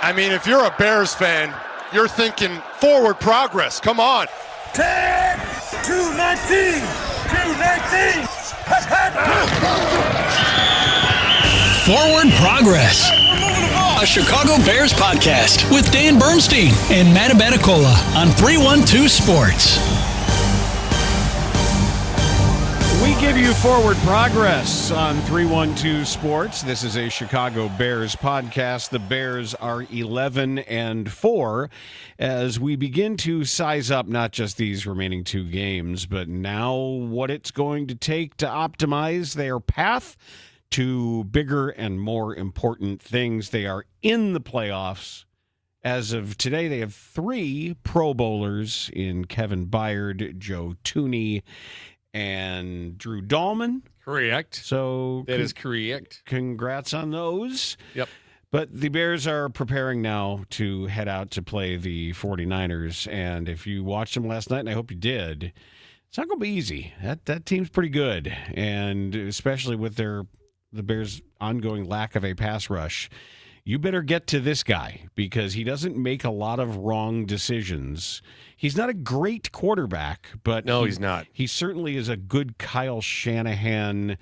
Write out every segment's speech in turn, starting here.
I mean, if you're a Bears fan, you're thinking forward progress. Come on. 10, 219, 219. Forward Progress, a Chicago Bears podcast with Dan Bernstein and Matt Abaticola on 312 Sports. We give you Forward Progress on 312 Sports. This is a Chicago Bears podcast. The Bears are 11-4 as we begin to size up not just these remaining two games, but now what it's going to take to optimize their path to bigger and more important things. They are in the playoffs. As of today, they have 3 Pro Bowlers in Kevin Byard, Joe Thuney, and Drew Dahlman. Correct. So that is correct. Congrats on those. Yep. But the Bears are preparing now to head out to play the 49ers. And if you watched them last night, and I hope you did, it's not going to be easy. That team's pretty good. And especially with the Bears' ongoing lack of a pass rush, you better get to this guy because he doesn't make a lot of wrong decisions. He's not a great quarterback, but no, he's not. He certainly is a good Kyle Shanahan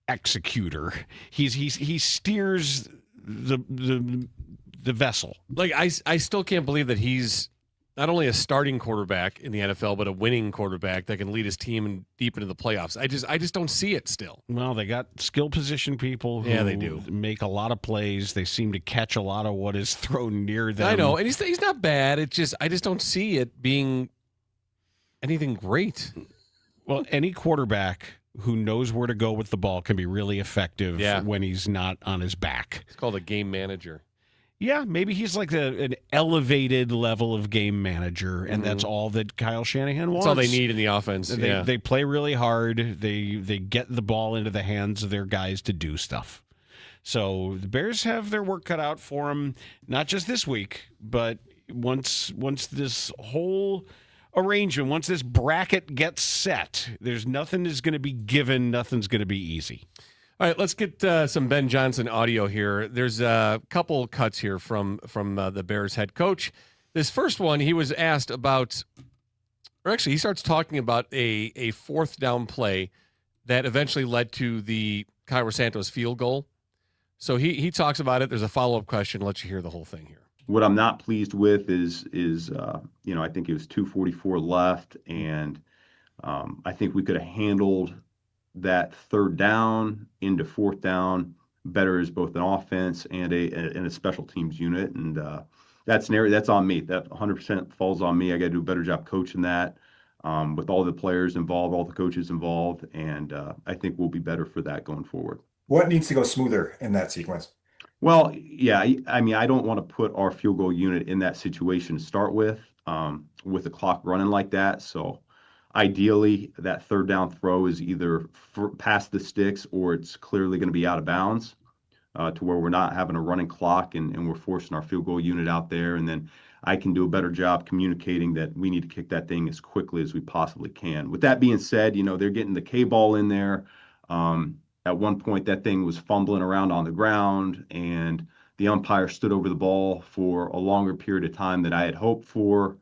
executor. He steers the vessel. Like I still can't believe that he's not only a starting quarterback in the NFL, but a winning quarterback that can lead his team deep into the playoffs. I just don't see it still. Well, they got skill position people who they do make a lot of plays. They seem to catch a lot of what is thrown near them. I know, and he's not bad. I just don't see it being anything great. Well, any quarterback who knows where to go with the ball can be really effective when he's not on his back. It's called a game manager. Yeah, maybe he's like an elevated level of game manager, and that's all that Kyle Shanahan wants. That's all they need in the offense. They play really hard. They get the ball into the hands of their guys to do stuff. So the Bears have their work cut out for them, not just this week, but once this whole arrangement, once this bracket gets set, there's nothing is going to be given, nothing's going to be easy. All right, let's get some Ben Johnson audio here. There's a couple cuts here from the Bears head coach. This first one, he was asked about, or actually he starts talking about a fourth down play that eventually led to the Cairo Santos field goal. So he talks about it. There's a follow-up question. I'll let you hear the whole thing here. What I'm not pleased with is I think it was 2:44 left, and I think we could have handled that third down into fourth down better as both an offense and a special teams unit. And that's an area that's on me. That 100% falls on me. I got to do a better job coaching that with all the players involved, all the coaches involved. And I think we'll be better for that going forward. What needs to go smoother in that sequence? Well, yeah, I mean, I don't want to put our field goal unit in that situation to start with the clock running like that. So ideally, that third down throw is either past the sticks or it's clearly going to be out of bounds to where we're not having a running clock and we're forcing our field goal unit out there. And then I can do a better job communicating that we need to kick that thing as quickly as we possibly can. With that being said, they're getting the K-ball in there. At one point, that thing was fumbling around on the ground, and the umpire stood over the ball for a longer period of time than I had hoped for.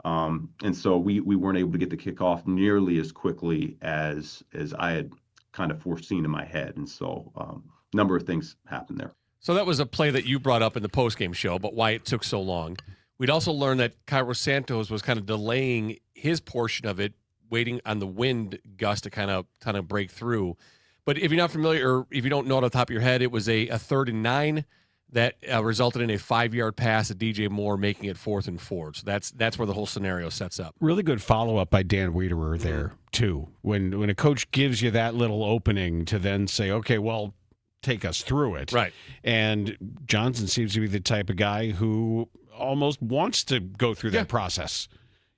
And so we weren't able to get the kickoff nearly as quickly as I had kind of foreseen in my head. And so a number of things happened there. So that was a play that you brought up in the postgame show, but why it took so long. We'd also learned that Cairo Santos was kind of delaying his portion of it, waiting on the wind gust to kind of break through. But if you're not familiar, or if you don't know it off the top of your head, it was a 3rd and 9 that resulted in a 5-yard pass at DJ Moore, making it 4th and 4. So that's where the whole scenario sets up. Really good follow-up by Dan Wiederer there, too. When a coach gives you that little opening to then say, okay, well, take us through it. Right. And Johnson seems to be the type of guy who almost wants to go through that process.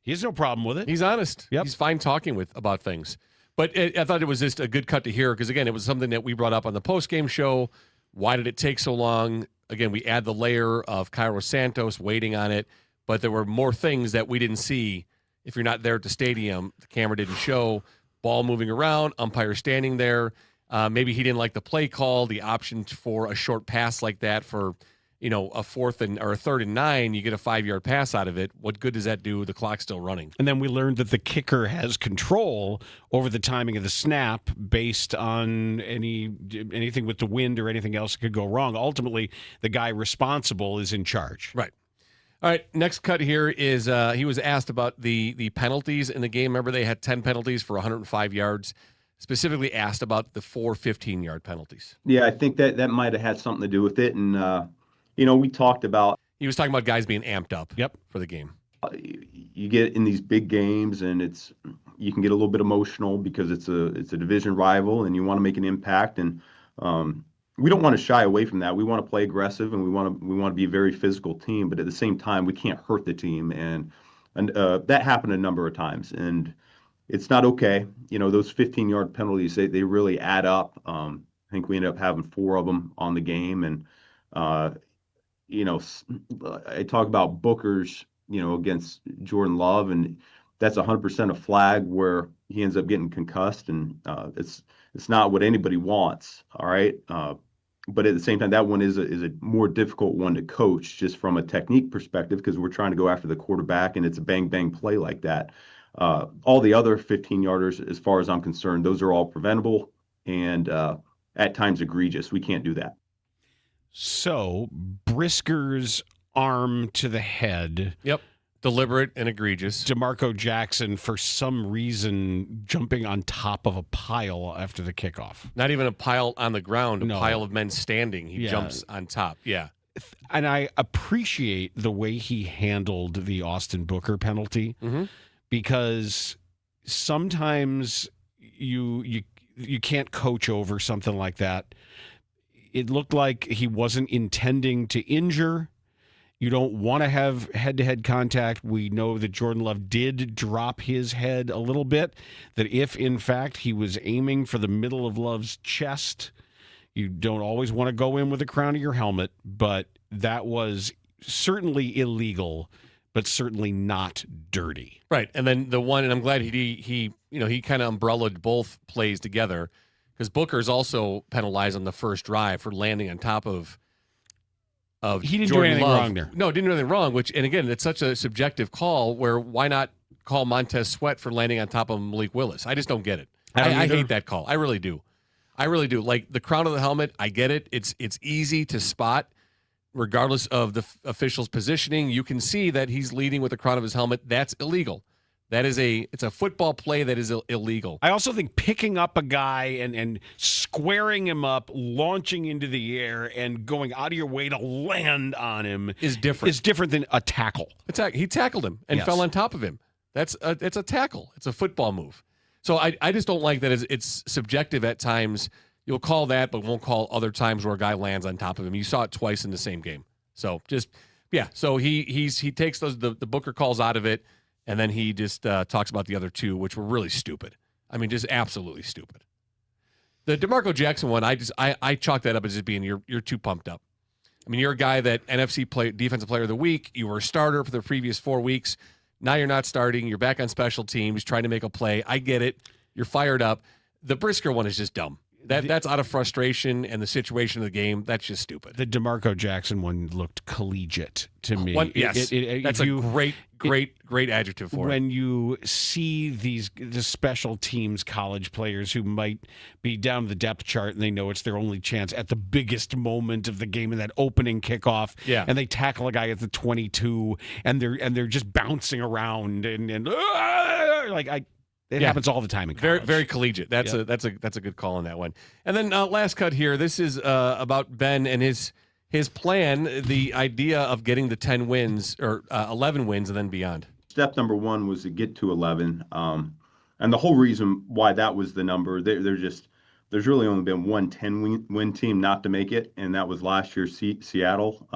He has no problem with it. He's honest. Yep. He's fine talking about things. But I thought it was just a good cut to hear because, again, it was something that we brought up on the post-game show. Why did it take so long? Again, we add the layer of Cairo Santos waiting on it, but there were more things that we didn't see. If you're not there at the stadium, the camera didn't show. Ball moving around, umpire standing there. Maybe he didn't like the play call, the option for a short pass like that for a 4th or a 3rd and 9, you get a 5-yard pass out of it. What good does that do? The clock's still running. And then we learned that the kicker has control over the timing of the snap based on anything with the wind or anything else that could go wrong. Ultimately, the guy responsible is in charge. Right. All right, next cut here is he was asked about the penalties in the game. Remember, they had 10 penalties for 105 yards. Specifically asked about the 4 15-yard penalties. Yeah, I think that might have had something to do with it. And, we talked about. He was talking about guys being amped up Yep. for the game. You get in these big games, and you can get a little bit emotional because it's a division rival, and you want to make an impact. And we don't want to shy away from that. We want to play aggressive, and we want to be a very physical team. But at the same time, we can't hurt the team, and that happened a number of times. And it's not okay. Those 15-yard penalties, they really add up. I think we ended up having 4 of them on the game. And, I talk about Booker's, against Jordan Love, and that's 100% a flag where he ends up getting concussed. And it's not what anybody wants. All right. But at the same time, that one is a more difficult one to coach just from a technique perspective, because we're trying to go after the quarterback, and it's a bang play like that. All the other 15-yarders, as far as I'm concerned, those are all preventable and at times egregious. We can't do that. So Brisker's arm to the head. Yep. Deliberate and egregious. DeMarco Jackson, for some reason, jumping on top of a pile after the kickoff. Not even a pile on the ground, a No. pile of men standing. He jumps on top. Yeah. And I appreciate the way he handled the Austin Booker penalty, because sometimes you can't coach over something like that. It looked like he wasn't intending to injure. You don't want to have head-to-head contact. We know that Jordan Love did drop his head a little bit, that if, in fact, he was aiming for the middle of Love's chest, you don't always want to go in with the crown of your helmet, but that was certainly illegal, but certainly not dirty. Right. And then the one, and I'm glad he kind of umbrellaed both plays together, because Booker's also penalized on the first drive for landing on top of he didn't Jordan do anything Love. wrong there. No, didn't do anything wrong, and again, it's such a subjective call where why not call Montez Sweat for landing on top of Malik Willis? I just don't get it. I hate that call. I really do. Like the crown of the helmet, I get it. It's easy to spot regardless of the official's positioning. You can see that he's leading with the crown of his helmet. That's illegal. It's a football play that is illegal. I also think picking up a guy and squaring him up, launching into the air, and going out of your way to land on him is different. Is different than a tackle. He tackled him and fell on top of him. It's a tackle. It's a football move. So I just don't like that. It's subjective at times. You'll call that, but won't call other times where a guy lands on top of him. You saw it twice in the same game. So So he takes the Booker calls out of it. And then he just talks about the other 2, which were really stupid. I mean, just absolutely stupid. The DeMarco Jackson one, I chalk that up as just being you're too pumped up. I mean, you're a guy that NFC Defensive Player of the Week. You were a starter for the previous 4 weeks. Now you're not starting. You're back on special teams trying to make a play. I get it. You're fired up. The Brisker one is just dumb. That's out of frustration and the situation of the game. That's just stupid. The DeMarco Jackson one looked collegiate to me. Yes, that's a great adjective for it. When you see the special teams college players who might be down the depth chart and they know it's their only chance at the biggest moment of the game in that opening kickoff, and they tackle a guy at the 22 and they're just bouncing around It happens all the time in college. Very, very collegiate. That's a good call on that one. And then last cut here. This is about Ben and his plan. The idea of getting the 10 wins or 11 wins and then beyond. Step number 1 was to get to 11, and the whole reason why that was the number. There's really only been one 10-win team not to make it, and that was last year Seattle.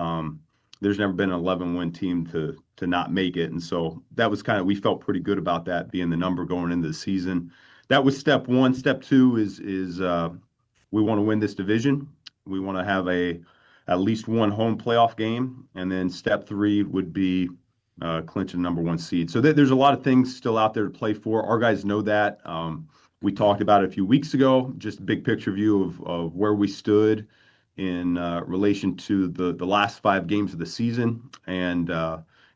There's never been an 11-win team to not make it. And so that was we felt pretty good about that being the number going into the season. That was step 1. Step 2 is we want to win this division. We want to have at least one home playoff game. And then step 3 would be clinching the number 1 seed. So there's a lot of things still out there to play for. Our guys know that. We talked about it a few weeks ago, just a big picture view of where we stood in relation to the last 5 games of the season and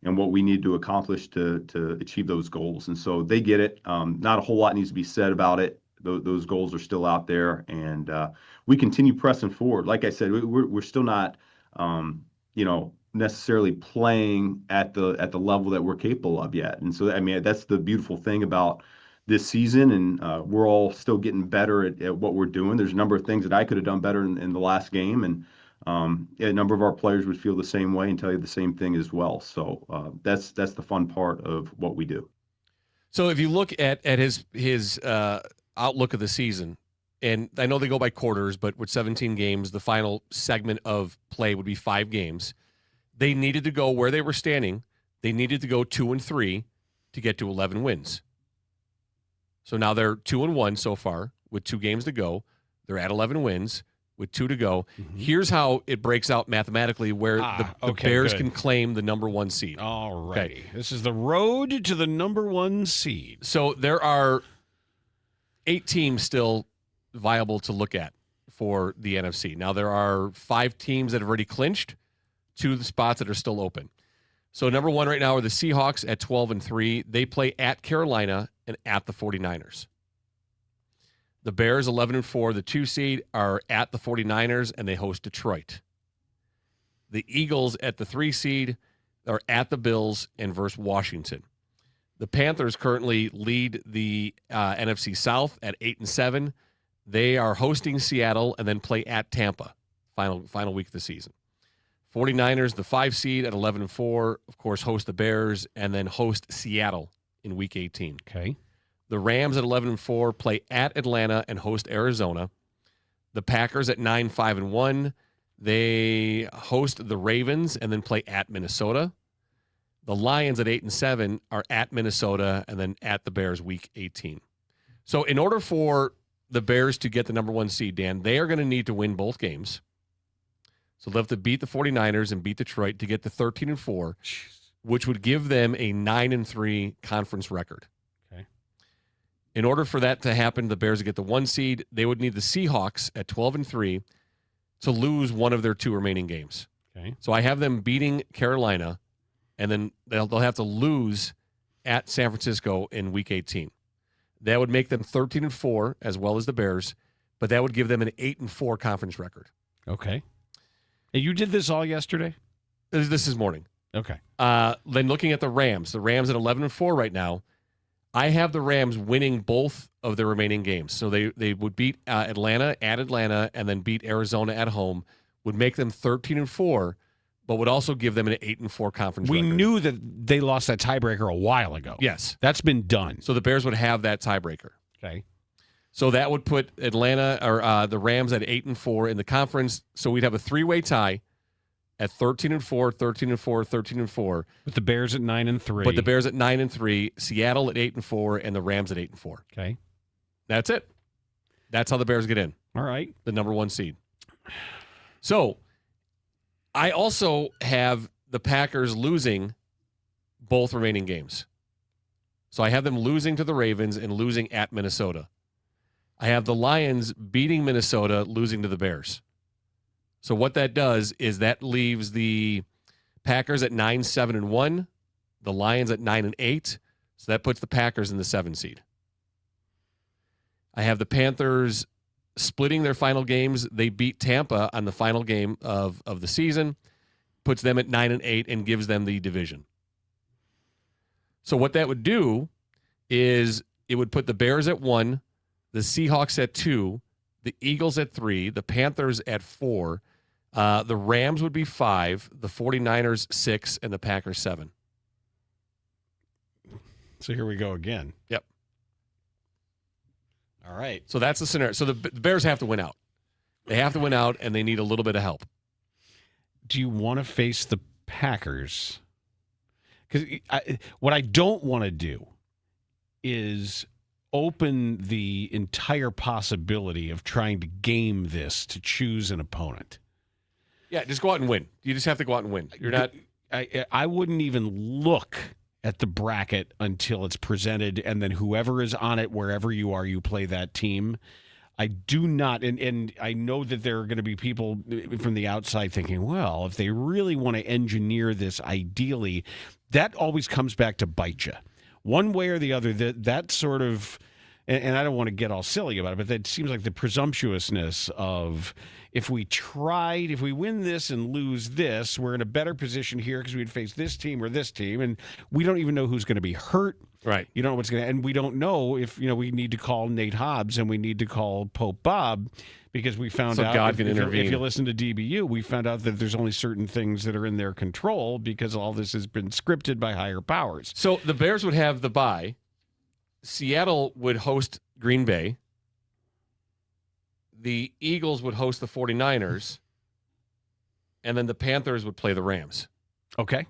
what we need to accomplish to achieve those goals. And so they get it. Not a whole lot needs to be said about it. Those goals are still out there, and we continue pressing forward. Like I said, we're still not, necessarily playing at the level that we're capable of yet. And so, I mean, that's the beautiful thing about this season, and we're all still getting better at what we're doing. There's a number of things that I could have done better in the last game, and a number of our players would feel the same way and tell you the same thing as well. So that's the fun part of what we do. So if you look at his outlook of the season, and I know they go by quarters, but with 17 games, the final segment of play would be 5 games. They needed to go where they were standing. They needed to go 2-3 to get to 11 wins. So now they're 2-1 so far with 2 games to go. They're at 11 wins with 2 to go. Mm-hmm. Here's how it breaks out mathematically where the Bears can claim the number 1 seed. All right. Okay. This is the road to the number 1 seed. So there are 8 teams still viable to look at for the NFC. Now there are 5 teams that have already clinched, 2 of the spots that are still open. So number 1 right now are the Seahawks at 12-3. They play at Carolina and at the 49ers. The Bears, 11-4, the 2 seed, are at the 49ers, and they host Detroit. The Eagles at the 3 seed are at the Bills and versus Washington. The Panthers currently lead the NFC South at 8-7. They are hosting Seattle and then play at Tampa, final week of the season. 49ers, the 5 seed at 11-4, of course, host the Bears and then host Seattle in week 18. Okay. The Rams at 11-4 play at Atlanta and host Arizona. The Packers at 9-5-1, they host the Ravens and then play at Minnesota. The Lions at 8-7 are at Minnesota and then at the Bears week 18. So in order for the Bears to get the number 1 seed, Dan, they are going to need to win both games. So they'll have to beat the 49ers and beat Detroit to get to 13-4, which would give them a 9-3 conference record. Okay. In order for that to happen, the Bears to get the 1 seed, they would need the Seahawks at 12-3 to lose one of their 2 remaining games. Okay. So I have them beating Carolina, and then they'll have to lose at San Francisco in week 18. That would make them 13-4 as well as the Bears, but that would give them an 8-4 conference record. Okay. And you did this all yesterday? This is morning. Okay. Then looking at the Rams at 11-4 right now, I have the Rams winning both of their remaining games. So they would beat Atlanta at Atlanta and then beat Arizona at home, would make them 13-4, but would also give them an 8-4 conference record. We knew that they lost that tiebreaker a while ago. Yes. That's been done. So the Bears would have that tiebreaker. Okay. So that would put Atlanta or the Rams at 8-4 in the conference. So we'd have a 3-way tie at 13-4, 13-4, 13-4. With the Bears at 9-3. But the Bears at 9-3, Seattle at 8-4, and the Rams at 8-4. Okay. That's it. That's how the Bears get in. All right. The number 1 seed. So I also have the Packers losing both remaining games. So I have them losing to the Ravens and losing at Minnesota. I have the Lions beating Minnesota, losing to the Bears. So what that does is that leaves the Packers at 9-7-1, the Lions at 9-8. So that puts the Packers in the 7 seed. I have the Panthers splitting their final games. They beat Tampa on the final game of the season, puts them at 9-8 and gives them the division. So what that would do is it would put the Bears at 1, the Seahawks at 2, the Eagles at 3, the Panthers at 4, the Rams would be 5, the 49ers 6, and the Packers 7. So here we go again. Yep. All right. So that's the scenario. So the Bears have to win out. They have to win out, and they need a little bit of help. Do you want to face the Packers? Because what I don't want to do is open the entire possibility of trying to game this to choose an opponent. Yeah, just go out and win. You just have to go out and win. You're not. I wouldn't even look at the bracket until it's presented, and then whoever is on it, wherever you are, you play that team. I do not, and I know that there are going to be people from the outside thinking, well, if they really want to engineer this ideally, that always comes back to bite you. One way or the other, that sort of, and I don't want to get all silly about it, but that seems like the presumptuousness of if we win this and lose this, we're in a better position here because we'd face this team or this team, and we don't even know who's going to be hurt. Right. You don't know what's going to, and we don't know if, we need to call Nate Hobbs and we need to call Pope Bob because we found out God can intervene. if you listen to DBU, we found out that there's only certain things that are in their control because all this has been scripted by higher powers. So the Bears would have the bye. Seattle would host Green Bay. The Eagles would host the 49ers. And then the Panthers would play the Rams. Okay.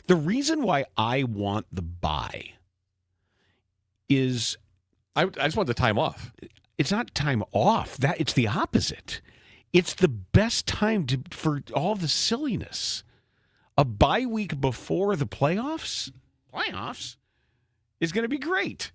The reason why I want the bye is I just want the time off. It's not time off. It's the opposite. It's the best time for all the silliness. A bye week before the playoffs is going to be great.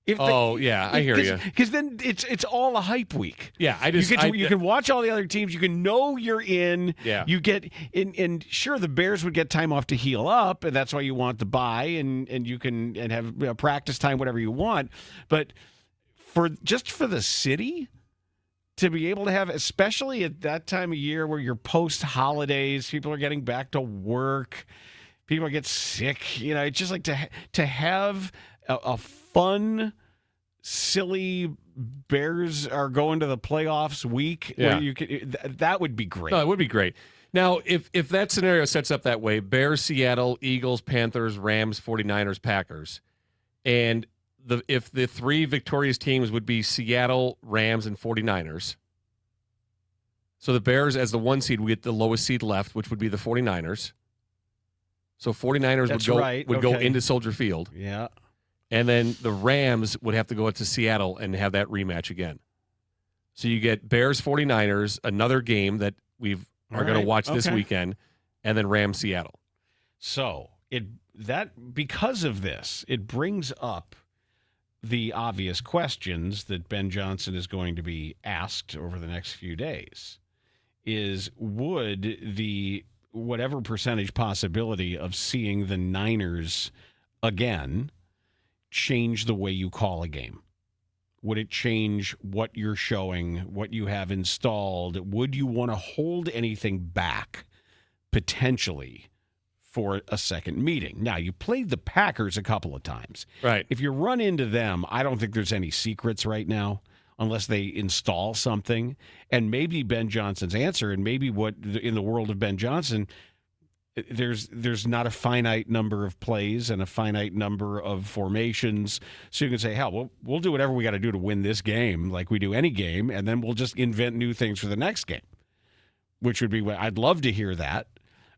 I hear you. Because then it's all a hype week. Yeah, you can watch all the other teams. You can know you're in. Yeah. You get and sure the Bears would get time off to heal up, and that's why you want the bye, and you can have practice time, whatever you want. But for the city to be able to have, especially at that time of year where you're post holidays, people are getting back to work, people get sick. It's just like to have a fun, silly Bears are going to the playoffs week. Yeah. Where that would be great. No, it would be great. Now, if that scenario sets up that way, Bears, Seattle, Eagles, Panthers, Rams, 49ers, Packers, and if the three victorious teams would be Seattle, Rams, and 49ers, so the Bears as the 1 seed would get the lowest seed left, which would be the 49ers. So 49ers would go into Soldier Field. Yeah. And then the Rams would have to go to Seattle and have that rematch again. So you get Bears 49ers, another game that we are going to watch this weekend, and then Rams Seattle. So because of this, it brings up the obvious questions that Ben Johnson is going to be asked over the next few days. Would the whatever percentage possibility of seeing the Niners again change the way you call a game? Would it change what you're showing, what you have installed? Would you want to hold anything back potentially for a second meeting? Now, you played the Packers a couple of times. Right. If you run into them, I don't think there's any secrets right now unless they install something. And maybe Ben Johnson's answer, and maybe in the world of Ben Johnson, there's not a finite number of plays and a finite number of formations. So you can say, hell, we'll do whatever we got to do to win this game like we do any game, and then we'll just invent new things for the next game, which would be, I'd love to hear that.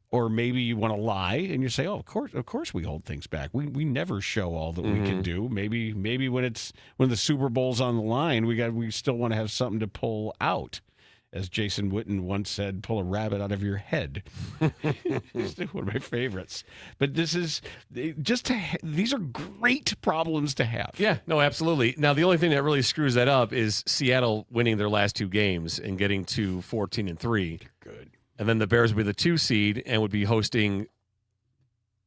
Or maybe you want to lie and you say, oh, of course we hold things back. We never show all that we can do. Maybe when the Super Bowl's on the line, we still want to have something to pull out. As Jason Witten once said, pull a rabbit out of your head. It's one of my favorites. But these are great problems to have. Yeah, no, absolutely. Now, the only thing that really screws that up is Seattle winning their last two games and getting to 14-3. Good. And then the Bears would be the 2 seed and would be hosting,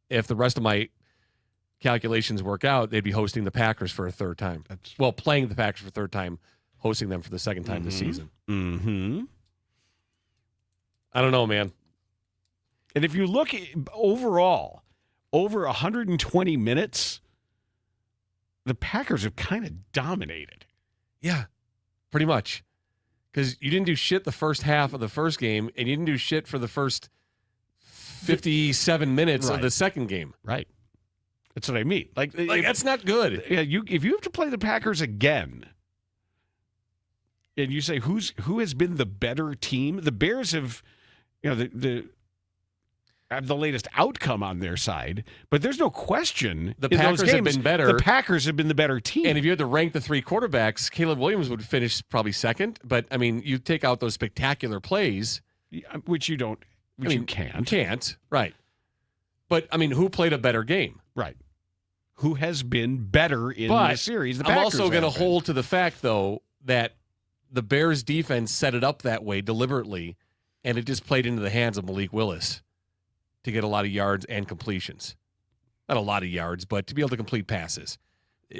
if the rest of my calculations work out, they'd be hosting the Packers for a third time. Playing the Packers for a third time, hosting them for the second time this season. Mm-hmm. I don't know, man. And if you look overall, over 120 minutes, the Packers have kind of dominated. Yeah, pretty much. Because you didn't do shit the first half of the first game, and you didn't do shit for the first 57 minutes of the second game. Right. That's what I mean. Like that's not good. Yeah, if you have to play the Packers again, and you say who has been the better team, the Bears have, have the latest outcome on their side, but there's no question the Packers have been better. The Packers have been the better team. And if you had to rank the 3 quarterbacks, Caleb Williams would finish probably second. But I mean, you take out those spectacular plays, which you don't. You can't. You can't. Right. But I mean, who played a better game? Right. Who has been better in the series? The Packers. I'm also going to hold to the fact, though, that the Bears defense set it up that way deliberately, and it just played into the hands of Malik Willis to get a lot of yards and completions. Not a lot of yards, but to be able to complete passes.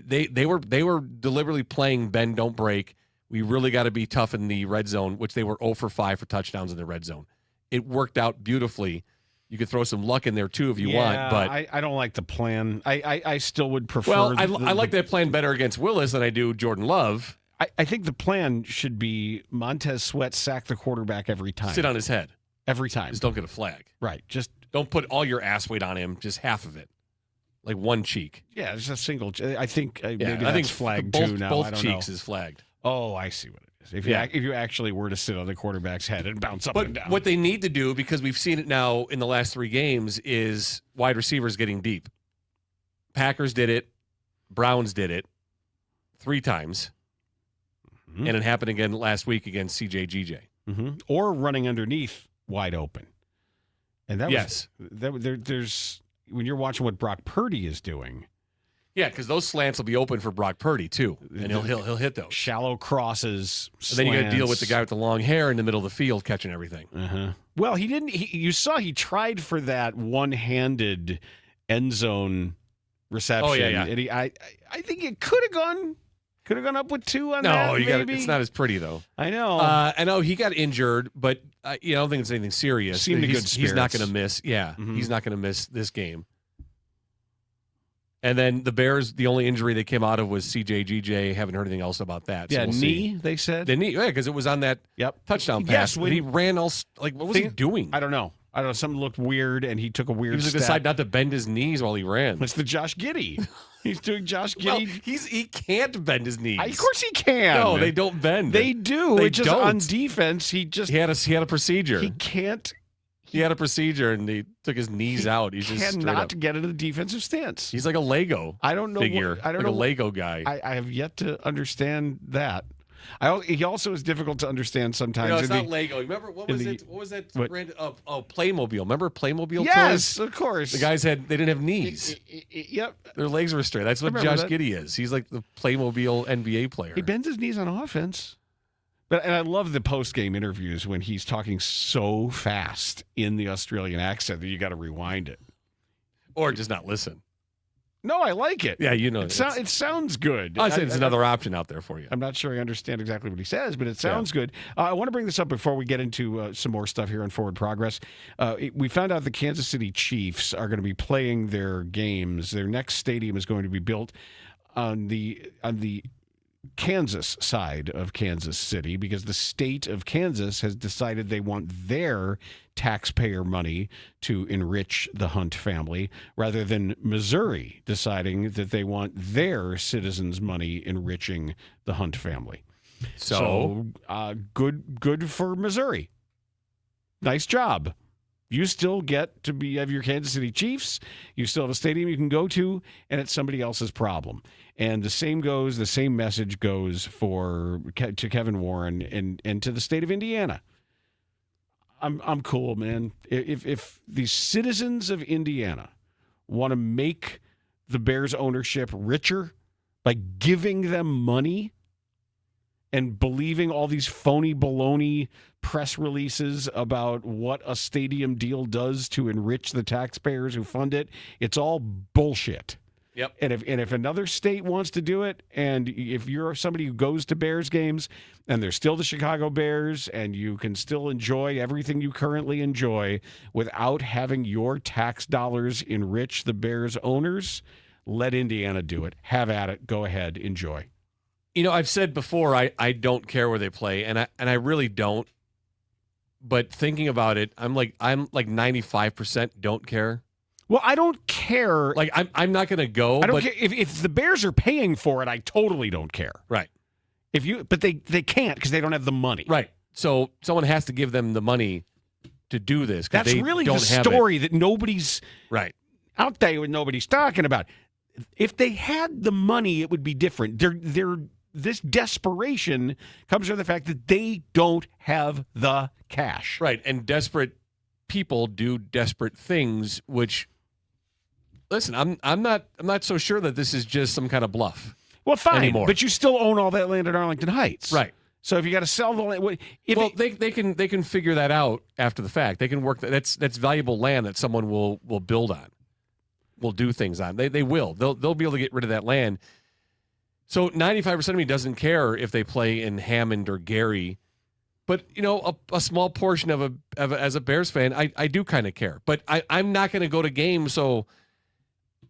They were deliberately playing bend, don't break. We really got to be tough in the red zone, which they were 0 for 5 for touchdowns in the red zone. It worked out beautifully. You could throw some luck in there too if you want, but I don't like the plan. I still would prefer. Well, I like that plan better against Willis than I do Jordan Love. I think the plan should be Montez Sweat sack the quarterback every time. Sit on his head. Every time. Just don't get a flag. Right. Just don't put all your ass weight on him, just half of it. Like one cheek. Yeah, just a single. I think maybe I that's think flagged both, too now. both I don't cheeks know. is flagged. Oh, I see what it is. If you actually were to sit on the quarterback's head and bounce up and down. But what they need to do, because we've seen it now in the last 3 games, is wide receivers getting deep. Packers did it. Browns did it 3 times. Mm-hmm. And it happened again last week against CJ Mm-hmm. Or running underneath wide open. And that yes. There's when you're watching what Brock Purdy is doing. Yeah, because those slants will be open for Brock Purdy too, and he'll hit those shallow crosses. And then you got to deal with the guy with the long hair in the middle of the field catching everything. Uh-huh. Well, he didn't. You saw he tried for that one-handed end zone reception. Oh yeah. And I think it could have gone up with 2 on that. No, maybe. It's not as pretty though. I know. I know he got injured, but I don't think it's anything serious. Seemed in good spirits. He's not going to miss. Yeah, He's not going to miss this game. And then the Bears, the only injury they came out of was CJ. Haven't heard anything else about that. Yeah, so we'll knee, see. they said. The knee, yeah, because it was on that touchdown pass. Yes, when he ran all, what was he doing? I don't know. Something looked weird, and he took a weird step. He was decided not to bend his knees while he ran. It's the Josh Giddey. He's doing Josh Giddey. Well, he can't bend his knees. Of course he can. No, they don't bend. They do. They just don't. On defense, he had a procedure. He can't. He had a procedure, and he took his knees out. He's just cannot get into the defensive stance. He's like a Lego. I don't know. Figure. I don't know. A Lego guy. I have yet to understand that. He also is difficult to understand sometimes. It's not Lego. Remember what was it? What was that brand? Playmobil. Remember Playmobil? Yes, toys? Of course. The guys they didn't have knees. Yep. Their legs were straight. That's what Josh Giddey is. He's like the Playmobil NBA player. He bends his knees on offense. And I love the post-game interviews when he's talking so fast in the Australian accent that you got to rewind it. Or just not listen. No, I like it. Yeah, it sounds good. I said it's another option out there for you. I'm not sure I understand exactly what he says, but it sounds good. I want to bring this up before we get into some more stuff here on Forward Progress. We found out the Kansas City Chiefs are going to be playing their games. Their next stadium is going to be built on the Kansas side of Kansas City because the state of Kansas has decided they want their taxpayer money to enrich the Hunt family rather than Missouri deciding that they want their citizens' money enriching the Hunt family. So good for Missouri. Nice job. You still get to have your Kansas City Chiefs. You still have a stadium you can go to, and it's somebody else's problem. And the same message goes to Kevin Warren and to the state of Indiana. I'm cool, man. If the citizens of Indiana want to make the Bears ownership richer by giving them money and believing all these phony baloney press releases about what a stadium deal does to enrich the taxpayers who fund it, it's all bullshit. Yep. And if another state wants to do it, and if you're somebody who goes to Bears games and they're still the Chicago Bears and you can still enjoy everything you currently enjoy without having your tax dollars enrich the Bears owners, let Indiana do it. Have at it. Go ahead. Enjoy. I've said before, I don't care where they play, and I really don't. But thinking about it, I'm like 95% don't care. Well, I don't care. Like I'm not going to go. I don't care if the Bears are paying for it. I totally don't care. Right. But they can't because they don't have the money. Right. So someone has to give them the money to do this. That's really the story that nobody's out there. Nobody's talking about. If they had the money, it would be different. This desperation comes from the fact that they don't have the cash. Right. And desperate people do desperate things, which, listen, I'm not so sure that this is just some kind of bluff. Well, fine, anymore. But you still own all that land at Arlington Heights. Right. So if you got to sell the land, they can figure that out after the fact. They can work that's valuable land that someone will build on, will do things on. They will. They'll be able to get rid of that land. So 95% of me doesn't care if they play in Hammond or Gary, but a small portion of as a Bears fan, I do kind of care. But I'm not going to go to games, so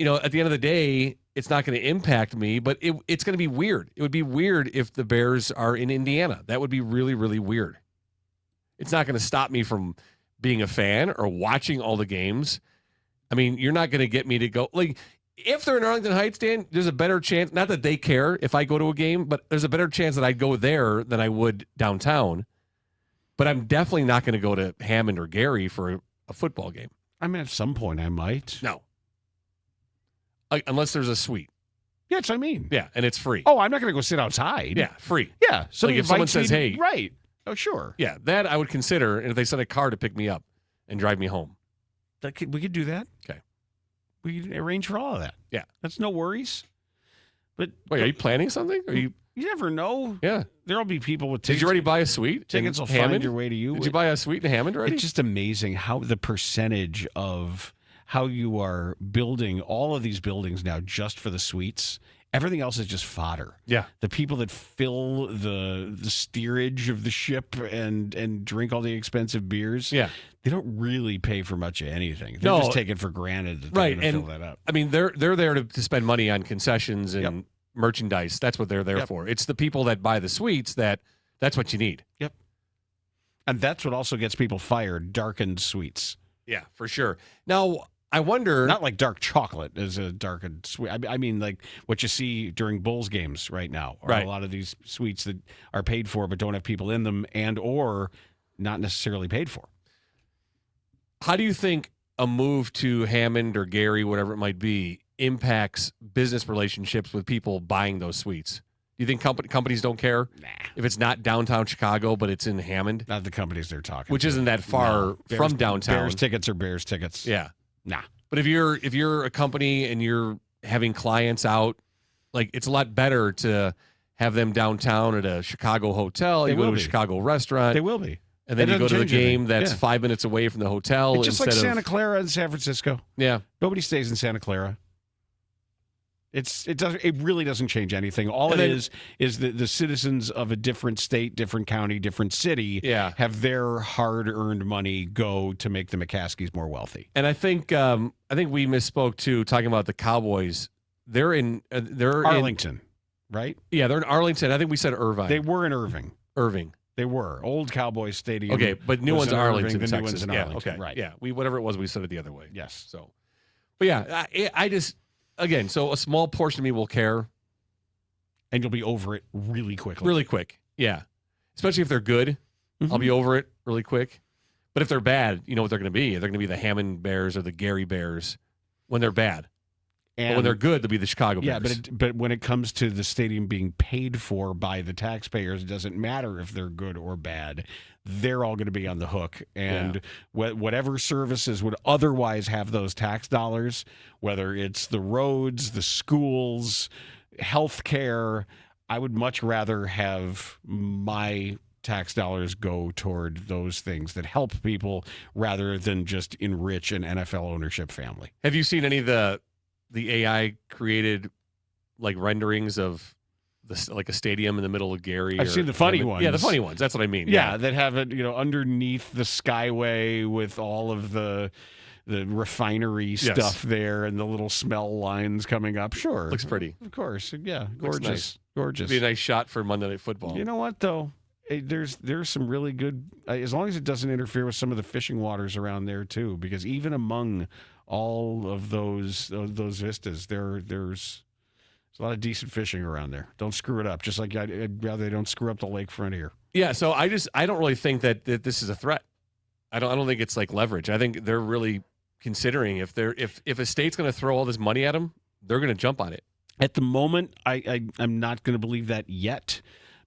at the end of the day, it's not going to impact me. But it's going to be weird. It would be weird if the Bears are in Indiana. That would be really, really weird. It's not going to stop me from being a fan or watching all the games. I mean, you're not going to get me to go if they're in Arlington Heights, Dan, there's a better chance, not that they care if I go to a game, but there's a better chance that I'd go there than I would downtown. But I'm definitely not going to go to Hammond or Gary for a football game. I mean, at some point I might. No. Unless there's a suite. Yeah, that's what I mean. Yeah, and it's free. Oh, I'm not going to go sit outside. Yeah, free. Yeah. So if someone says, hey. Right. Oh, sure. Yeah, that I would consider, and if they send a car to pick me up and drive me home. We could do that. Okay. We can arrange for all of that. Yeah. That's no worries. But wait, are you planning something? You never know. Yeah. There'll be people with tickets. Did you already buy a suite? Tickets will Hammond? find your way to you. Did you buy a suite in Hammond already? It's just amazing how the percentage of how you are building all of these buildings now just for the suites. Everything else is just fodder. Yeah. The people that fill the steerage of the ship and drink all the expensive beers. Yeah. They don't really pay for much of anything. They're just taking for granted that they're going to fill that up. I mean, they're there to spend money on concessions and merchandise. That's what they're there for. It's the people that buy the suites that's what you need. Yep. And that's what also gets people fired, darkened suites. Yeah, for sure. Now, I wonder... Not like dark chocolate is a darkened suite. I mean, like what you see during Bulls games right now. Or right. A lot of these suites that are paid for but don't have people in them and or not necessarily paid for. How do you think a move to Hammond or Gary, whatever it might be, impacts business relationships with people buying those suites? Do you think companies don't care if it's not downtown Chicago, but it's in Hammond? Not the companies they're talking Which to. isn't that far from downtown. Bears tickets are Bears tickets. Yeah. Nah. But if you're a company and you're having clients out, it's a lot better to have them downtown at a Chicago hotel. You go to a Chicago restaurant. They will be. And then you go to the game that's 5 minutes away from the hotel. It's just like Santa Clara and San Francisco. Yeah. Nobody stays in Santa Clara. It really doesn't change anything. All it is the citizens of a different state, different county, different city have their hard-earned money go to make the McCaskies more wealthy. And I think we misspoke too, talking about the Cowboys. They're Arlington, right? Yeah, they're in Arlington. I think we said Irvine. They were in Irving. They were. Old Cowboys Stadium. Okay, but new one's in Arlington, the Texas. new one's in Arlington. Okay, right. Yeah, whatever it was, we said it the other way. Yes. So, but yeah, I just, again, so a small portion of me will care. And you'll be over it really quickly. Really quick, yeah. Especially if they're good. I'll be over it really quick. But if they're bad, you know what they're going to be. They're going to be the Hammond Bears or the Gary Bears when they're bad. But when they're good, they'll be the Chicago Bears. Yeah, but when it comes to the stadium being paid for by the taxpayers, it doesn't matter if they're good or bad. They're all going to be on the hook. And whatever services would otherwise have those tax dollars, whether it's the roads, the schools, health care, I would much rather have my tax dollars go toward those things that help people rather than just enrich an NFL ownership family. Have you seen any of the AI created renderings of a stadium in the middle of Gary? I've seen the funny ones. Yeah, the funny ones. That's what I mean. Yeah, that have it, underneath the Skyway with all of the refinery stuff there and the little smell lines coming up. Sure. Looks pretty. Of course. Yeah. Looks Gorgeous. nice. Gorgeous. It'd be a nice shot for Monday Night Football. You know what, though? There's some really good, as long as it doesn't interfere with some of the fishing waters around there, too, because even among all of those vistas, there's a lot of decent fishing around there. Don't screw it up, just like I'd rather they don't screw up the lakefront here. Yeah, so I don't really think that this is a threat. I don't think it's like leverage. I think they're really considering if a state's going to throw all this money at them, they're going to jump on it. At the moment, I'm not going to believe that yet,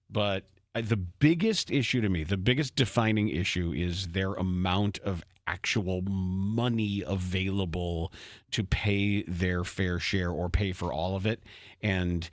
but the biggest issue to me, the biggest defining issue is their amount of actual money available to pay their fair share or pay for all of it. And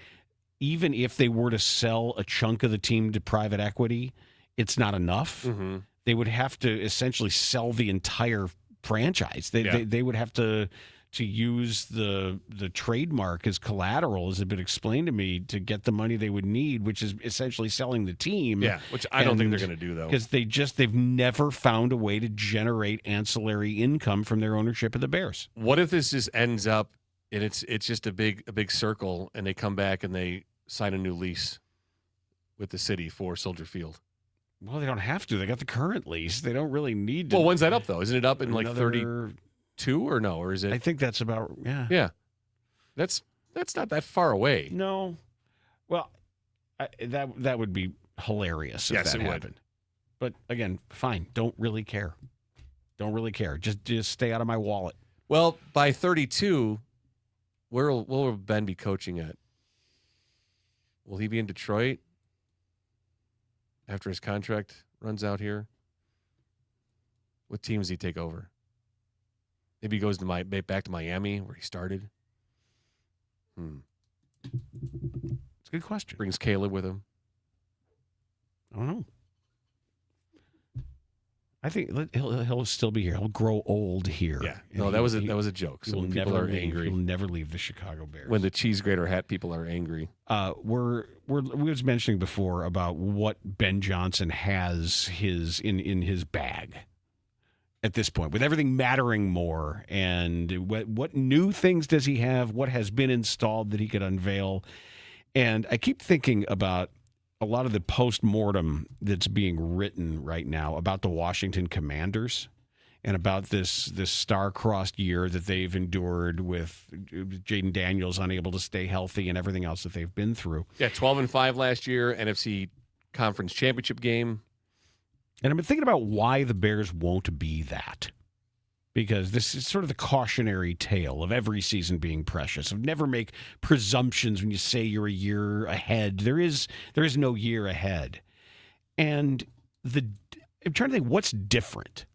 even if they were to sell a chunk of the team to private equity, it's not enough. Mm-hmm. They would have to essentially sell the entire franchise. They would have to use the trademark as collateral, as had been explained to me, to get the money they would need, which is essentially selling the team. Yeah, which I don't think they're going to do, though. Because they've never found a way to generate ancillary income from their ownership of the Bears. What if this just ends up and it's just a big circle, and they come back and they sign a new lease with the city for Soldier Field? Well, they don't have to. They got the current lease. They don't really need to. Well, when's that up, though? Isn't it up in like another 32 or no? Or is it? I think that's about, yeah. Yeah. That's not that far away. No. Well, that would be hilarious if Yes, that it would. happened. But again, fine. Don't really care. Don't really care. Just stay out of my wallet. Well, by 32, where will Ben be coaching at? Will he be in Detroit after his contract runs out here? What team does he take over? Maybe he goes to back to Miami where he started. It's a good question. Brings Caleb with him. I don't know. I think he'll still be here. He'll grow old here. Yeah. No, that was a joke. So when people are angry, he'll never leave the Chicago Bears. when the cheese grater hat people are angry. We was mentioning before about what Ben Johnson has in his bag at this point, with everything mattering more, and what new things does he have? What has been installed that he could unveil? And I keep thinking about a lot of the post-mortem that's being written right now about the Washington Commanders and about this star-crossed year that they've endured with Jaden Daniels unable to stay healthy and everything else that they've been through. Yeah, 12-5 last year, NFC Conference Championship game. And I've been thinking about why the Bears won't be that. Because this is sort of the cautionary tale of every season being precious, of never make presumptions when you say you're a year ahead. There is no year ahead. And I'm trying to think what's different.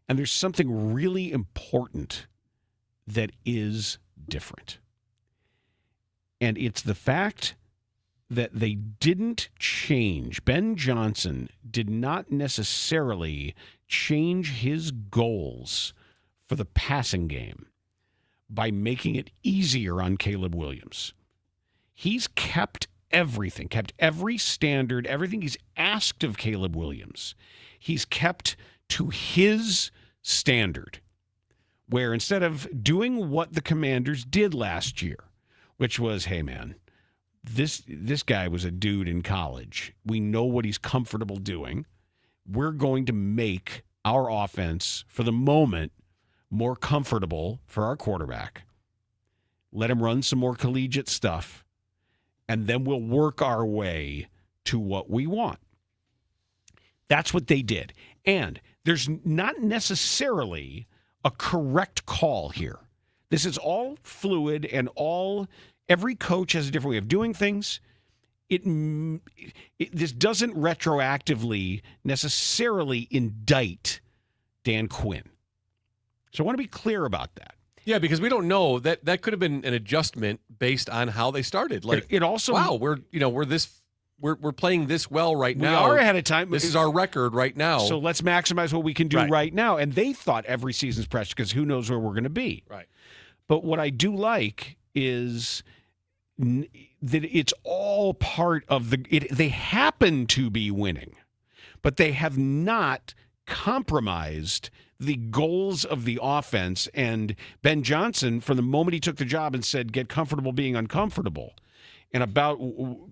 And there's something really important that is different. And it's the fact that they didn't change. Ben Johnson did not necessarily change his goals for the passing game by making it easier on Caleb Williams. He's kept everything, kept every standard, everything he's asked of Caleb Williams. He's kept to his standard, where instead of doing what the Commanders did last year, which was, hey man, this guy was a dude in college. We know what he's comfortable doing. We're going to make our offense, for the moment, more comfortable for our quarterback. Let him run some more collegiate stuff, and then we'll work our way to what we want. That's what they did. And there's not necessarily a correct call here. This is all fluid, and every coach has a different way of doing things. This doesn't retroactively necessarily indict Dan Quinn. So I want to be clear about that. Yeah, because we don't know that could have been an adjustment based on how they started. Like it also, wow, we're playing this well right now. We are ahead of time. This is our record right now. So let's maximize what we can do right now. And they thought every season's precious because who knows where we're going to be. Right. But what I do like is that it's all part of they happen to be winning, but they have not compromised the goals of the offense. And Ben Johnson, from the moment he took the job and said, get comfortable being uncomfortable, and about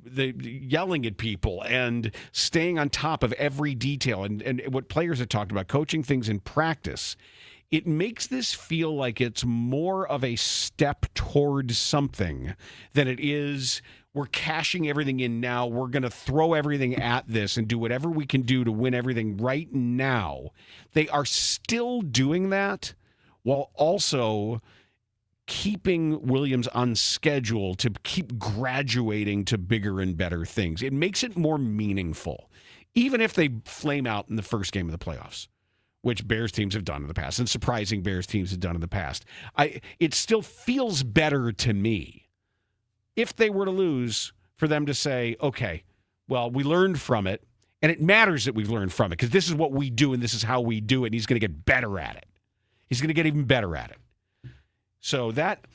the yelling at people and staying on top of every detail and what players have talked about, coaching things in practice, it makes this feel like it's more of a step toward something than it is we're cashing everything in now. We're going to throw everything at this and do whatever we can do to win everything right now. They are still doing that while also keeping Williams on schedule to keep graduating to bigger and better things. It makes it more meaningful, even if they flame out in the first game of the playoffs, which Bears teams have done in the past, and surprising Bears teams have done in the past. It still feels better to me if they were to lose for them to say, okay, well, we learned from it, and it matters that we've learned from it because this is what we do and this is how we do it, and he's going to get better at it. He's going to get even better at it. So that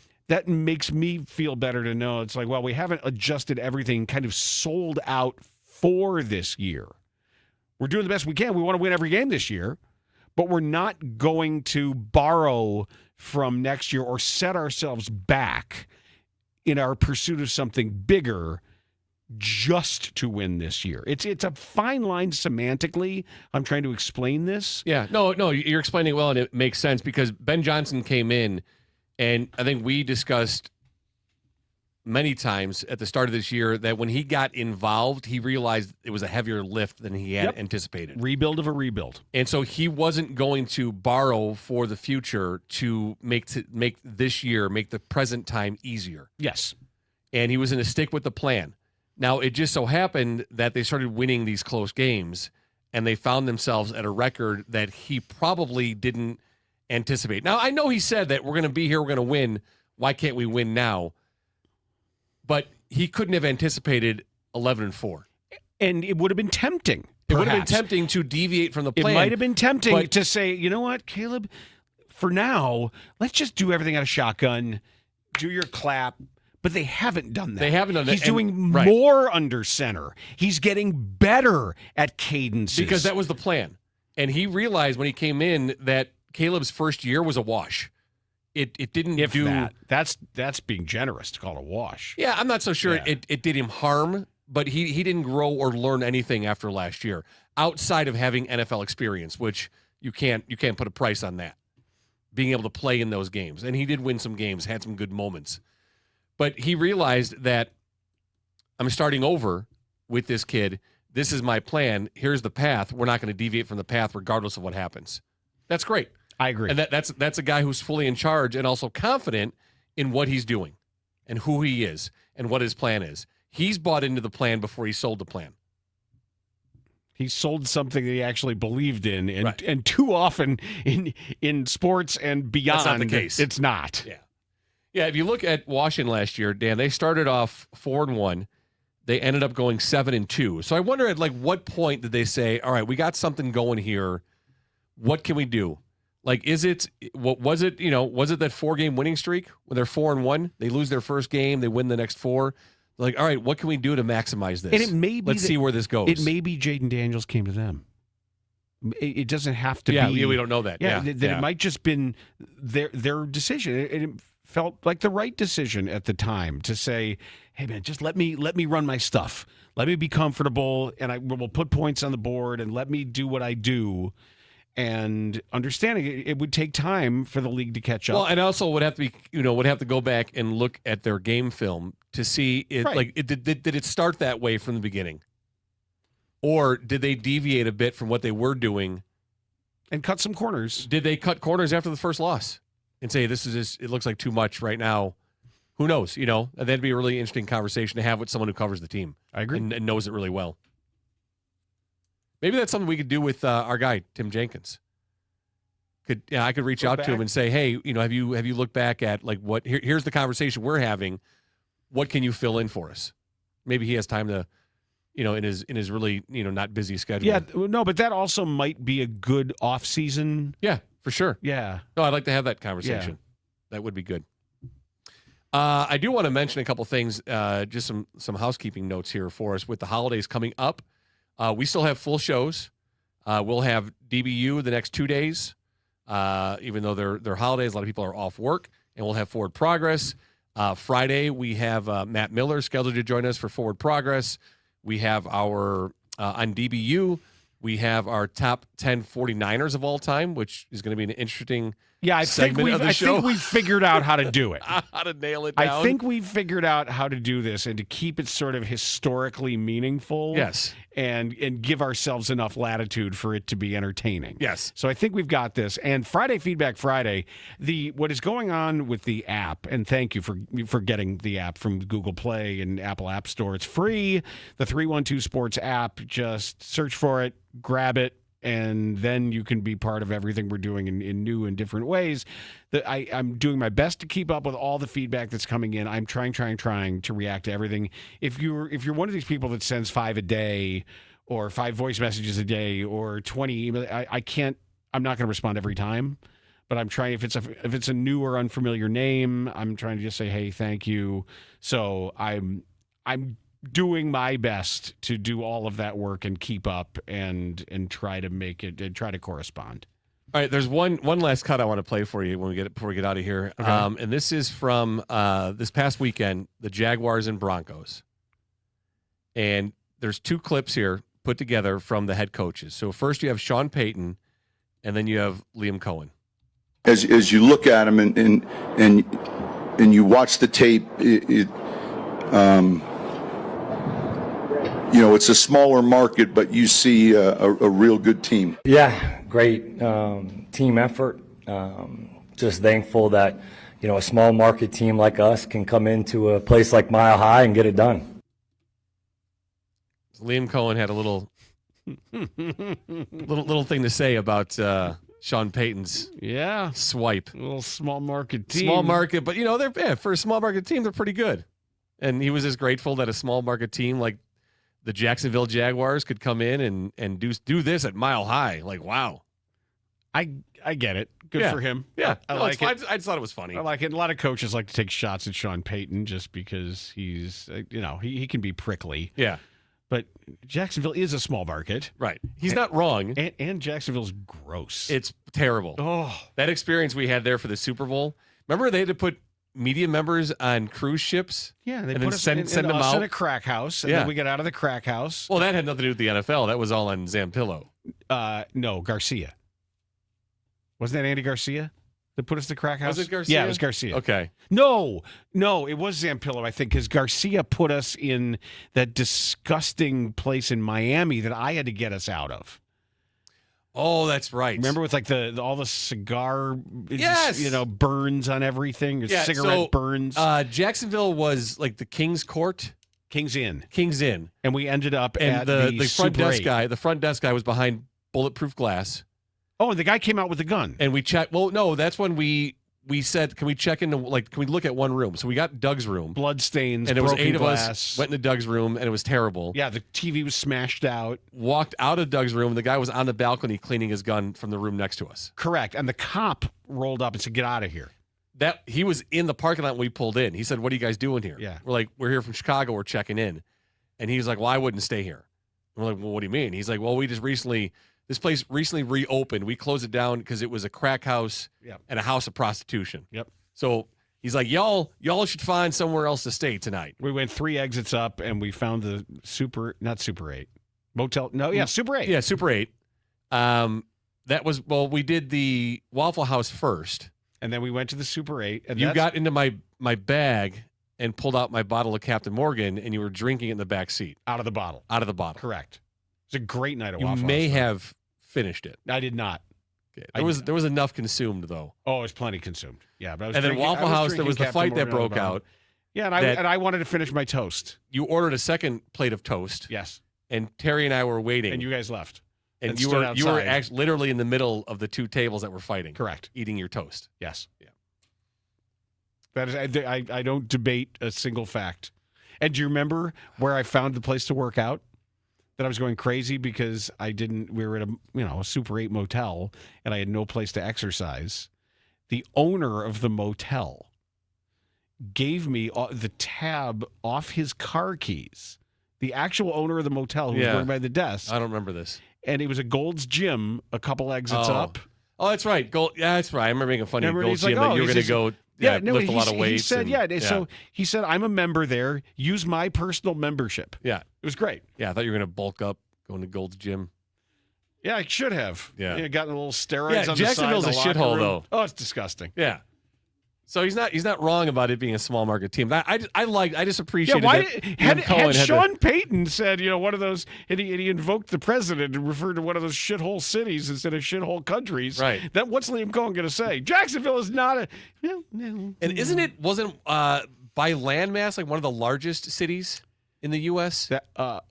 makes me feel better to know it's like, well, we haven't adjusted everything, kind of sold out for this year. We're doing the best we can. We want to win every game this year, but we're not going to borrow from next year or set ourselves back in our pursuit of something bigger just to win this year. It's a fine line semantically. I'm trying to explain this. Yeah, no, you're explaining it well, and it makes sense because Ben Johnson came in, and I think we discussed many times at the start of this year that when he got involved, he realized it was a heavier lift than he had anticipated. Rebuild of a rebuild. And so he wasn't going to borrow for the future to make this year, make the present time easier. Yes. And he was going to stick with the plan. Now, it just so happened that they started winning these close games, and they found themselves at a record that he probably didn't anticipate. Now, I know he said that we're going to be here, we're going to win. Why can't we win now? But he couldn't have anticipated 11-4. And it would have been tempting. It would have been tempting to deviate from the plan. It might have been tempting to say, you know what, Caleb, for now, let's just do everything out of shotgun, do your clap. But they haven't done that. They haven't done that. He's doing more under center. He's getting better at cadences. Because that was the plan. And he realized when he came in that Caleb's first year was a wash. It didn't do that. That's being generous to call it a wash. Yeah, I'm not so sure it did him harm, but he didn't grow or learn anything after last year outside of having NFL experience, which you can't put a price on that. Being able to play in those games. And he did win some games, had some good moments. But he realized that I'm starting over with this kid. This is my plan. Here's the path. We're not going to deviate from the path regardless of what happens. That's great. I agree. And that's a guy who's fully in charge and also confident in what he's doing and who he is and what his plan is. He's bought into the plan before he sold the plan. He sold something that he actually believed in, and too often in sports and beyond, that's not the case. It's not. Yeah. Yeah, if you look at Washington last year, Dan, they started off 4-1. They ended up going 7-2. So I wonder at what point did they say, all right, we got something going here. What can we do? Was it that 4-game winning streak when they're 4-1? They lose their first game, they win the next 4. All right, what can we do to maximize this? And it may be Let's see where this goes. It may be Jaden Daniels came to them. It doesn't have to be. Yeah, we don't know that. Yeah, it might just been their decision. It felt like the right decision at the time to say, hey, man, just let me run my stuff. Let me be comfortable, and we'll put points on the board, and let me do what I do. And understanding it would take time for the league to catch up. Well, and also would have to go back and look at their game film to see it. Right. Did it start that way from the beginning, or did they deviate a bit from what they were doing and cut some corners? Did they cut corners after the first loss and say this is just, it looks like too much right now? Who knows? That'd be a really interesting conversation to have with someone who covers the team. I agree, and knows it really well. Maybe that's something we could do with our guy Tim Jenkins. I could reach out to him and say, hey, have you looked back at what? Here's the conversation we're having. What can you fill in for us? Maybe he has time to, in his really not busy schedule. Yeah, no, but that also might be a good off season. Yeah, for sure. Yeah. No, I'd like to have that conversation. Yeah. That would be good. I do want to mention a couple things, just some housekeeping notes here for us with the holidays coming up. We still have full shows. We'll have DBU the next 2 days, even though they're holidays. A lot of people are off work, and we'll have Forward Progress. Friday, we have Matt Miller scheduled to join us for Forward Progress. We have our, on DBU, we have our top 10 49ers of all time, which is going to be an interesting segment of the show. I think we've figured out how to do it. How to nail it down. I think we've figured out how to do this and to keep it sort of historically meaningful. Yes. And give ourselves enough latitude for it to be entertaining. Yes. So I think we've got this. And Friday Feedback Friday, what is going on with the app, and thank you for getting the app from Google Play and Apple App Store. It's free. The 312 Sports app, just search for it, grab it, and then you can be part of everything we're doing in new and different ways. I'm doing my best to keep up with all the feedback that's coming in. I'm trying to react to everything. If you're one of these people that sends 5 a day or 5 voice messages a day or 20 emails, I can't. I'm not going to respond every time. But I'm trying, if it's a new or unfamiliar name, I'm trying to just say, hey, thank you. So I'm doing my best to do all of that work and keep up and try to make it and try to correspond. All right, there's one last cut I want to play for you before we get out of here. Okay. And this is from this past weekend, the Jaguars and Broncos. And there's 2 clips here put together from the head coaches. So first you have Sean Payton, and then you have Liam Coen. As you look at him and you watch the tape, it's a smaller market, but you see a real good team. Yeah, great team effort. Just thankful that a small market team like us can come into a place like Mile High and get it done. Liam Coen had a little thing to say about Sean Payton's swipe. A little small market team. Small market, but they're for a small market team, they're pretty good. And he was just grateful that a small market team like the Jacksonville Jaguars could come in and do this at Mile High. Like, wow. I get it. Good for him. Yeah. I like it. I just thought it was funny. I like it. A lot of coaches like to take shots at Sean Payton just because he's, he can be prickly. Yeah. But Jacksonville is a small market. Right. He's not wrong. And Jacksonville's gross. It's terrible. Oh. That experience we had there for the Super Bowl. Remember they had to put media members on cruise ships? Yeah. They and put then us send them out in a crack house. And then we got out of the crack house. Well, that had nothing to do with the NFL. That was all on Zampillo. No, Garcia. Wasn't that Andy Garcia that put us to crack house? Was it Garcia? Yeah, it was Garcia. Okay. No, it was Zampillo, I think, because Garcia put us in that disgusting place in Miami that I had to get us out of. Oh, that's right. Remember with like all the cigar, yes, burns on everything, cigarette burns. Jacksonville was like the King's Court, King's Inn, and we ended up at the front Super desk 8. guy. The front desk guy was behind bulletproof glass. Oh, and the guy came out with a gun. And we checked. Well, no, that's when we said, can we check into, can we look at one room? So we got Doug's room. Blood stains, and it was 8 glass. of us, went into Doug's room, and it was terrible. Yeah, the TV was smashed out. Walked out of Doug's room, and the guy was on the balcony cleaning his gun from the room next to us. Correct. And the cop rolled up and said, get out of here. He was in the parking lot when we pulled in. He said, what are you guys doing here? Yeah. We're like, we're here from Chicago. We're checking in. And he was like, well, I wouldn't stay here. And we're like, well, what do you mean? He's like, well, this place recently reopened. We closed it down because it was a crack house and a house of prostitution. Yep. So he's like, y'all should find somewhere else to stay tonight. We went 3 exits up and we found the Super 8 motel. No, yeah, Super 8. Yeah, Super 8. We did the Waffle House first. And then we went to the Super 8. And you got into my bag and pulled out my bottle of Captain Morgan, and you were drinking it in the back seat. Out of the bottle. Correct. It was a great night at Waffle House. You may have finished it. I did not. Okay. There was enough consumed though. Oh, it was plenty consumed. Yeah, but then Waffle House, there was the fight that broke out. Yeah, and I wanted to finish my toast. You ordered a second plate of toast. Yes. And Terry and I were waiting. And you guys left. And you were actually literally in the middle of the 2 tables that were fighting. Correct. Eating your toast. Yes. Yeah. That is, I don't debate a single fact. And do you remember where I found the place to work out? That I was going crazy because we were at a Super 8 motel and I had no place to exercise. The owner of the motel gave me the tab off his car keys. The actual owner of the motel who was working by the desk. I don't remember this. And it was a Gold's Gym a couple exits up. Oh, that's right. Yeah, that's right. I remember making fun of Gold's Gym that you were going to go lift a lot of weights. So he said, I'm a member there. Use my personal membership. Yeah. It was great. Yeah, I thought you were going to bulk up going to Gold's Gym. Yeah, I should have. Yeah. Gotten a little steroids on the side. Jacksonville's a shithole, though. Oh, it's disgusting. Yeah. So he's not wrong about it being a small market team. I just appreciated had Sean Payton said, one of those, and he invoked the president and referred to one of those shithole cities instead of shithole countries. Right. What's Liam Coen going to say? Jacksonville is not a. And wasn't by landmass like one of the largest cities in the U.S.?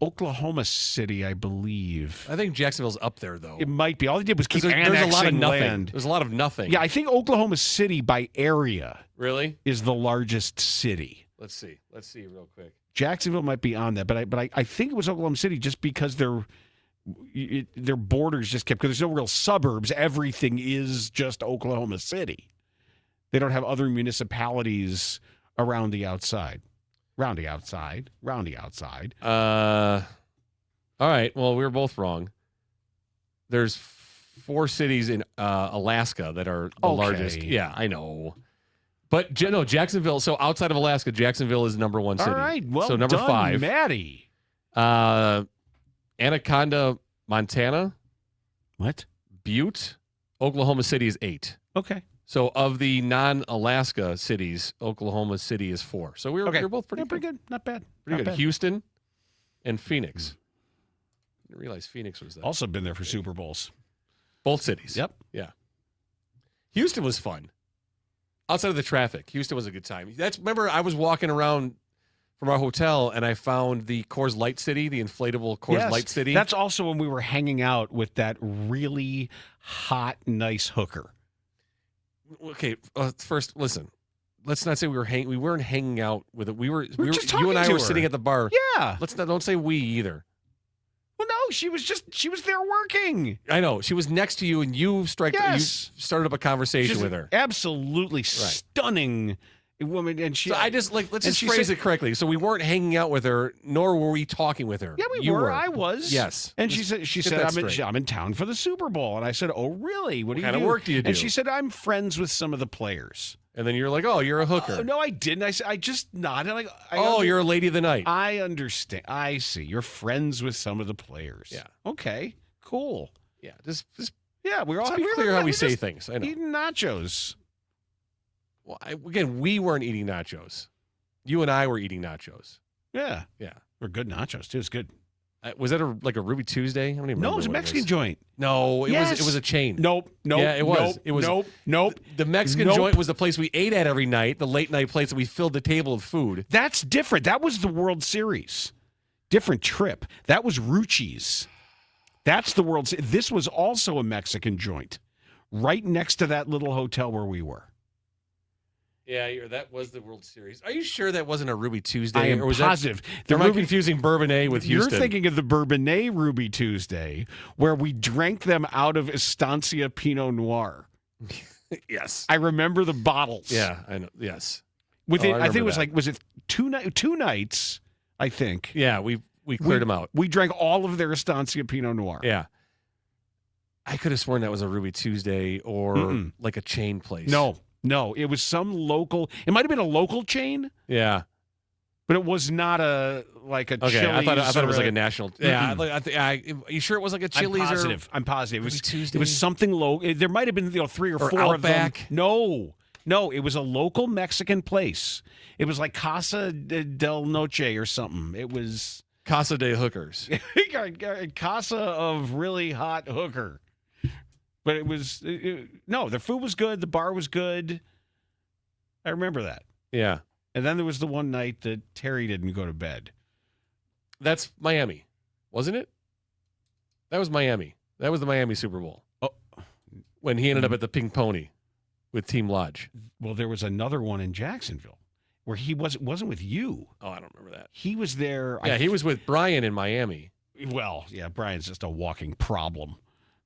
Oklahoma City, I believe. I think Jacksonville's up there, though. It might be. All they did was keep there's annexing a lot of nothing. land. There's a lot of nothing. Yeah, I think Oklahoma City by area Really? is the largest city. Let's see. Let's see real quick. Jacksonville might be on that, but I think it was Oklahoma City just because their borders just kept, because there's no real suburbs. Everything is just Oklahoma City. They don't have other municipalities around the outside. Roundy outside. All right. Well, we were both wrong. There's 4 cities in Alaska that are the largest. Yeah, I know. But no, Jacksonville. So outside of Alaska, Jacksonville is number 1 city. All right. Well, so number done, 5, Maddie. Anaconda, Montana. What? Butte, Oklahoma City is 8. Okay. So of the non-Alaska cities, Oklahoma City is 4. So we were both pretty good. Not bad. Pretty Not good. bad. Houston and Phoenix. I didn't realize Phoenix was there. Also been there for Super Bowls. Both cities. Yep. Yeah. Houston was fun. Outside of the traffic, Houston was a good time. Remember, I was walking around from our hotel and I found the Coors Light City, the inflatable Coors Light City. That's also when we were hanging out with that really hot, nice hooker. Okay, first, listen. Let's not say we weren't hanging out with it. We just you and I talking were to her. sitting at the bar. Yeah. Don't say we either. Well, no, she was there working. I know. She was next to you and you started up a conversation with her. Absolutely stunning woman. And she, so let's just phrase it correctly. So we weren't hanging out with her, nor were we talking with her. Yeah, we were. I was. Yes. And she said, I'm in town for the Super Bowl. And I said, oh, really? What kind of work do you do? And she said, I'm friends with some of the players. And then you're like, oh, you're a hooker. No, I didn't. I just nodded. You're a lady of the night. I understand. I see. You're friends with some of the players. Yeah. Okay. Cool. Yeah. Just we're all be clear how we say things. I know. Eating nachos. Well, again, we weren't eating nachos. You and I were eating nachos. Yeah. Yeah. They're good nachos too. It's good. Was that a Ruby Tuesday? I don't even remember. No, it was a Mexican joint. No, it was a chain. Nope. Yeah, it was. It was. Nope. The Mexican joint was the place we ate at every night, the late night place that we filled the table with food. That's different. That was the World Series. Different trip. That was Rucci's. That's the World Series. This was also a Mexican joint right next to that little hotel where we were. Yeah, that was the World Series. Are you sure that wasn't a Ruby Tuesday? I am or was positive. Am I confusing Bourbonnais with Houston? You're thinking of the Bourbonnais Ruby Tuesday, where we drank them out of Estancia Pinot Noir. Yes. I remember the bottles. Yeah, I know. Yes. I think it was was it two nights, I think. Yeah, we cleared them out. We drank all of their Estancia Pinot Noir. Yeah. I could have sworn that was a Ruby Tuesday or like a chain place. No, it was some local. It might have been a local chain. Yeah, but it was not a Chili's. I thought it was like a national. Yeah, are you sure it was like a Chili's? I'm positive. It was something low. There might have been 3 or 4 Outback. of them. No, it was a local Mexican place. It was like Casa del Noche or something. It was Casa de Hookers. Casa of really hot hooker. But it was the food was good. The bar was good. I remember that. Yeah. And then there was the one night that Terry didn't go to bed. That's Miami, wasn't it? That was Miami. That was the Miami Super Bowl. Oh, when he ended up at the Pink Pony with Team Lodge. Well, there was another one in Jacksonville where he wasn't with you. Oh, I don't remember that. He was there. Yeah, he was with Brian in Miami. Well, yeah, Brian's just a walking problem.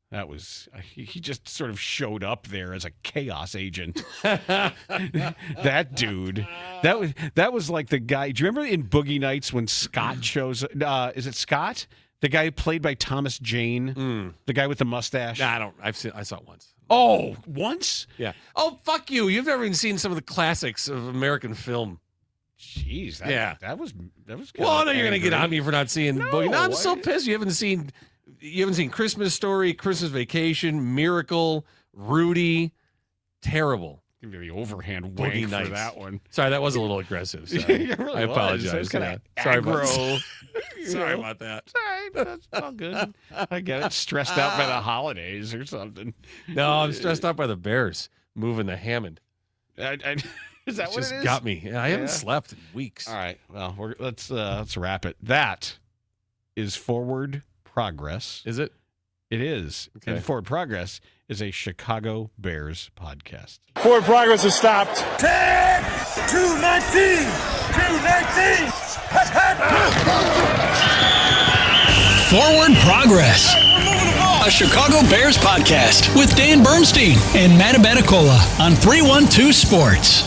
That was, he just sort of showed up there as a chaos agent. That dude, that was like the guy. Do you remember in Boogie Nights when Scott shows, is it Scott? The guy played by Thomas Jane, the guy with the mustache? Nah, I saw it once. Oh, once? Yeah. Oh, fuck you. You've never even seen some of the classics of American film. Jeez. That was good. Well, no, you're going to get on me for not seeing Boogie. No, I'm so pissed. You haven't seen Christmas Story, Christmas Vacation, Miracle, Rudy. Terrible. Give me the overhand wank for that one. Sorry, that was a little aggressive. Sorry. I apologize. It was kind of Sorry aggro. Sorry about that. Sorry, that's all good. I get it. Stressed out by the holidays or something. No, I'm stressed out by the Bears moving the Hammond. Is that It what just it is? got me. I haven't Yeah. slept in weeks. All right. Well, let's wrap it. That is Forward Progress. Is it? It is. Okay. And Forward Progress is a Chicago Bears podcast. Forward progress has stopped. 10, 219, 219. Forward Progress, a Chicago Bears podcast with Dan Bernstein and Matt Abatacola on 312 Sports.